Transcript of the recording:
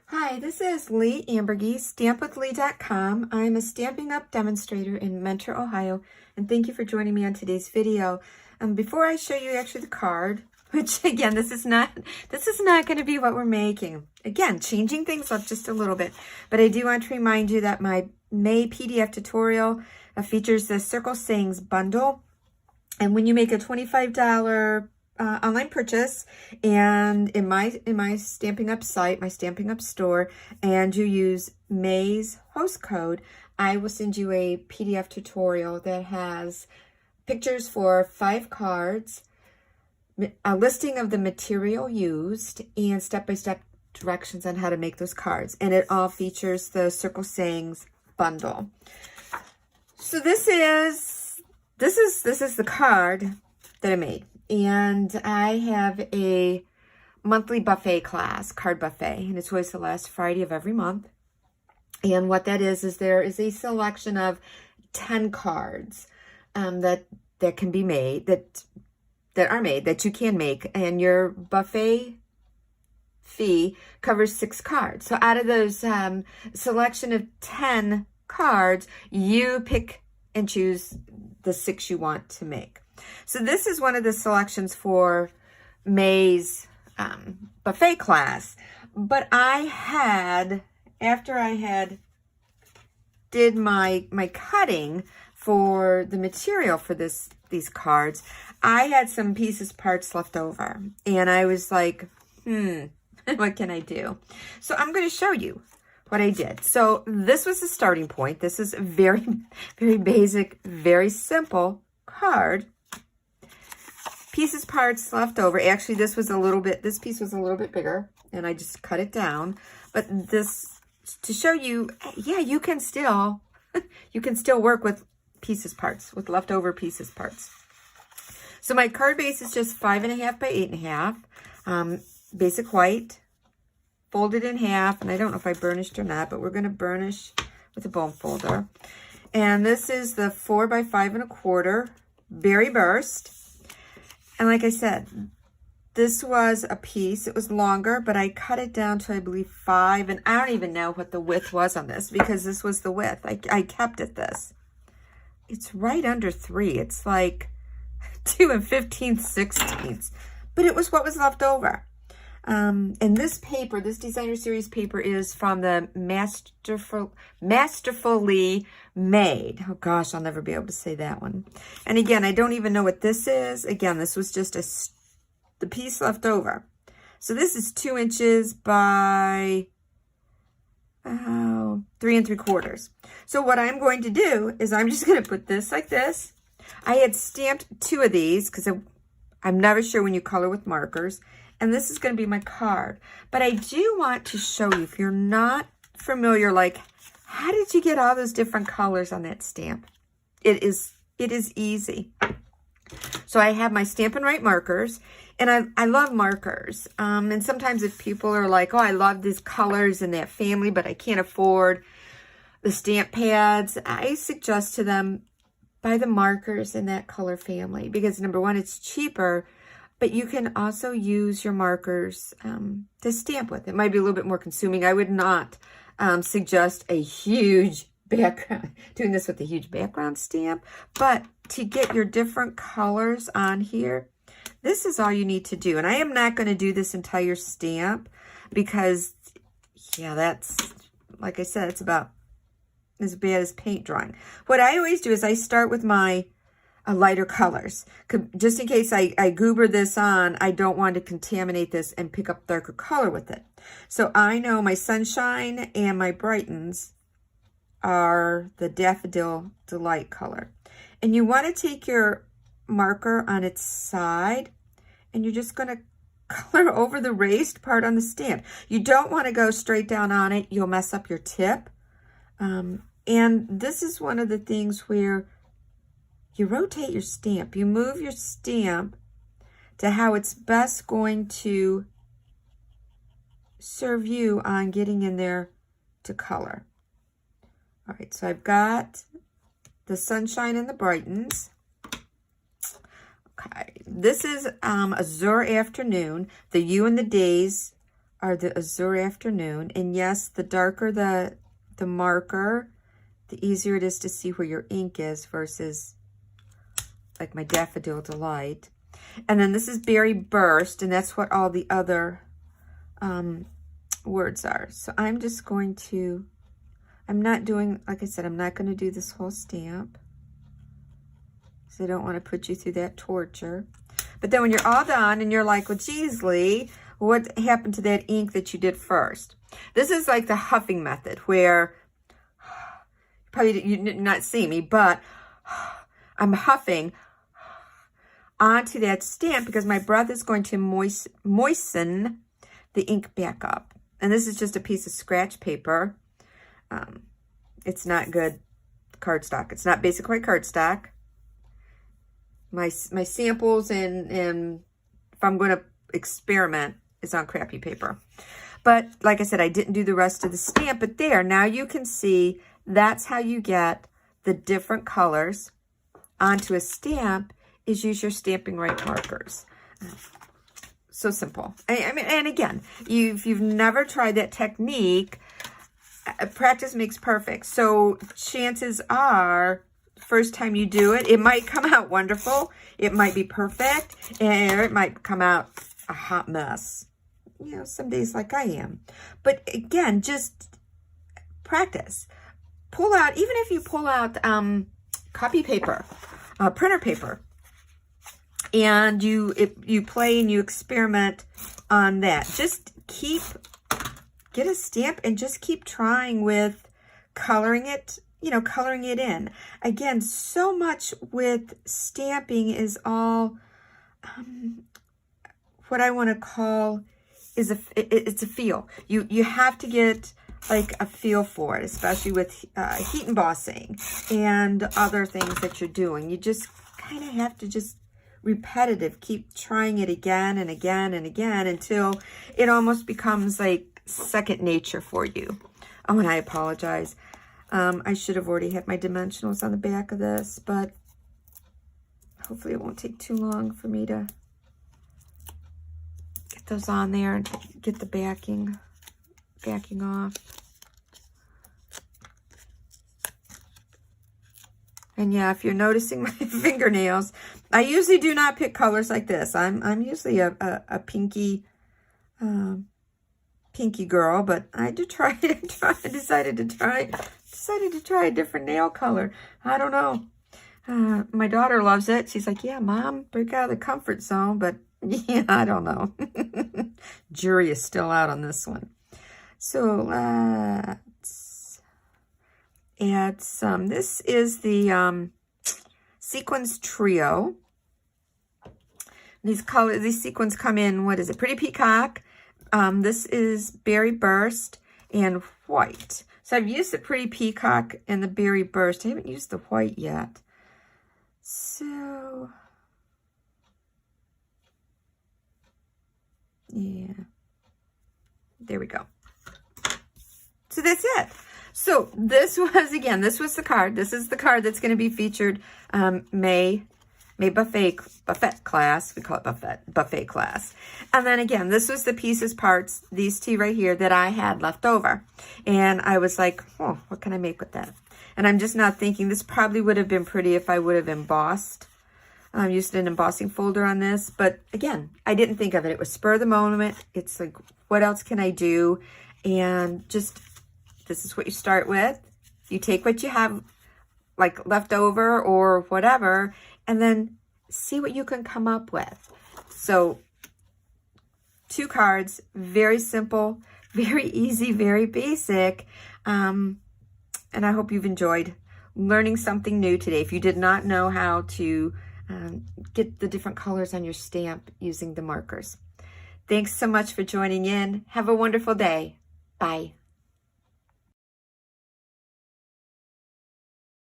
Hi, this is Leigh Ambergy, stampwithleigh.com. I'm a Stampin' Up! Demonstrator in Mentor, Ohio, and thank you for joining me on today's video. Before I show you actually the card, which again, this is not going to be what we're making. Again, changing things up just a little bit, but I do want to remind you that my May PDF tutorial features the Circle Sayings bundle, and when you make a $25 online purchase and in my Stampin' Up! Site, my Stampin' Up! Store, and you use May's host code, I will send you a PDF tutorial that has pictures for 5 cards, a listing of the material used, and step-by-step directions on how to make those cards. And it all features the Circle Sayings bundle. So this is the card that I made. And I have a monthly buffet class, card buffet, and it's always the last Friday of every month. And what that is there is a selection of 10 cards that can be made, that you can make, and your buffet fee covers 6 cards. So out of those selection of 10 cards, you pick and choose the 6 you want to make. So this is one of the selections for May's buffet class. But after I had did my cutting for the material for these cards, I had some parts left over. And I was like, what can I do? So I'm going to show you what I did. So this was the starting point. This is a very, very basic, very simple card. Parts left over. Actually, this piece was a little bit bigger, and I just cut it down. But this, to show you, yeah, you can still work with parts, with leftover parts. So my card base is just 5.5 by 8.5, basic white, folded in half, and I don't know if I burnished or not, but we're going to burnish with a bone folder. And this is the 4 by 5.25 berry burst. And like I said, this was a piece. It was longer, but I cut it down to, I believe, 5. And I don't even know what the width was on this because this was the width. I kept it this. It's right under 3. It's like 2 15/16. But it was what was left over. And this paper, this designer series paper, is from the Masterfully Made. Oh gosh, I'll never be able to say that one. And again, I don't even know what this is. Again, this was just the piece left over. So this is 2 inches by 3 3/4. So what I'm going to do is I'm just going to put this like this. I had stamped 2 of these because I'm never sure when you color with markers. And this is going to be my card. But I do want to show you, if you're not familiar, like, how did you get all those different colors on that stamp? It is easy. So I have my Stampin' Right markers, and I love markers. And sometimes if people are like, oh, I love these colors in that family, but I can't afford the stamp pads, I suggest to them, buy the markers in that color family. Because number one, it's cheaper, but you can also use your markers to stamp with. It might be a little bit more consuming. I would not suggest a huge background, doing this with a huge background stamp, but to get your different colors on here, this is all you need to do. And I am not going to do this entire stamp because, yeah, that's, like I said, it's about as bad as paint drying. What I always do is I start with my lighter colors. Just in case I goober this on, I don't want to contaminate this and pick up darker color with it. So I know my Sunshine and my Brightens are the Daffodil Delight color. And you want to take your marker on its side and you're just going to color over the raised part on the stamp. You don't want to go straight down on it. You'll mess up your tip. And this is one of the things where you rotate your stamp. You move your stamp to how it's best going to serve you on getting in there to color. All right, so I've got the Sunshine and the Brightens. Okay, this is Azure Afternoon. The U and the Days are the Azure Afternoon. And yes, the darker the marker, the easier it is to see where your ink is versus like my Daffodil Delight. And then this is Berry Burst, and that's what all the other words are. So I'm just going to, I'm not doing, like I said, I'm not going to do this whole stamp. So I don't want to put you through that torture. But then when you're all done and you're like, well, geez, Leigh, what happened to that ink that you did first? This is like the huffing method where, probably you did not see me, but I'm huffing onto that stamp because my breath is going to moisten the ink back up. And this is just a piece of scratch paper. It's not good cardstock. It's not basic white cardstock. My samples and if I'm going to experiment, is on crappy paper. But like I said, I didn't do the rest of the stamp. But there, now you can see that's how you get the different colors onto a stamp, is use your Stampin' Right markers. So simple. I mean, and again, if you've never tried that technique, practice makes perfect. So chances are, first time you do it, it might come out wonderful. It might be perfect, and it might come out a hot mess. You know, some days like I am. But again, just practice. Pull out, even if you pull out copy paper, printer paper, and you play and you experiment on that. Just get a stamp and just keep trying with coloring it, you know, coloring it in. Again, so much with stamping is all what I want to call is it's a feel. You have to get like a feel for it, especially with heat embossing and other things that you're doing. You just kind of have to just repetitive, keep trying it again and again and again until it almost becomes like second nature for you. Oh, and I apologize. I should have already had my dimensionals on the back of this, but hopefully it won't take too long for me to get those on there and get the backing off. And yeah, if you're noticing my fingernails, I usually do not pick colors like this. I'm usually a pinky girl, but I decided to try a different nail color. I don't know. My daughter loves it. She's like, yeah, Mom, break out of the comfort zone. But yeah, I don't know. Jury is still out on this one. So let's add some. This is the Sequins Trio. These sequins come in, what is it? Pretty Peacock. This is Berry Burst and white. So I've used the Pretty Peacock and the Berry Burst. I haven't used the white yet. So, yeah. There we go. So that's it. So this was the card. This is the card that's going to be featured May buffet class. We call it buffet class. And then again, this was the pieces, parts, these two right here that I had left over. And I was like, oh, what can I make with that? And I'm just not thinking, this probably would have been pretty if I would have embossed. Used an embossing folder on this. But again, I didn't think of it. It was spur of the moment. It's like, what else can I do? And just, this is what you start with. You take what you have like left over or whatever, and then see what you can come up with. So 2 cards, very simple, very easy, very basic. And I hope you've enjoyed learning something new today. If you did not know how to get the different colors on your stamp using the markers. Thanks so much for joining in. Have a wonderful day. Bye.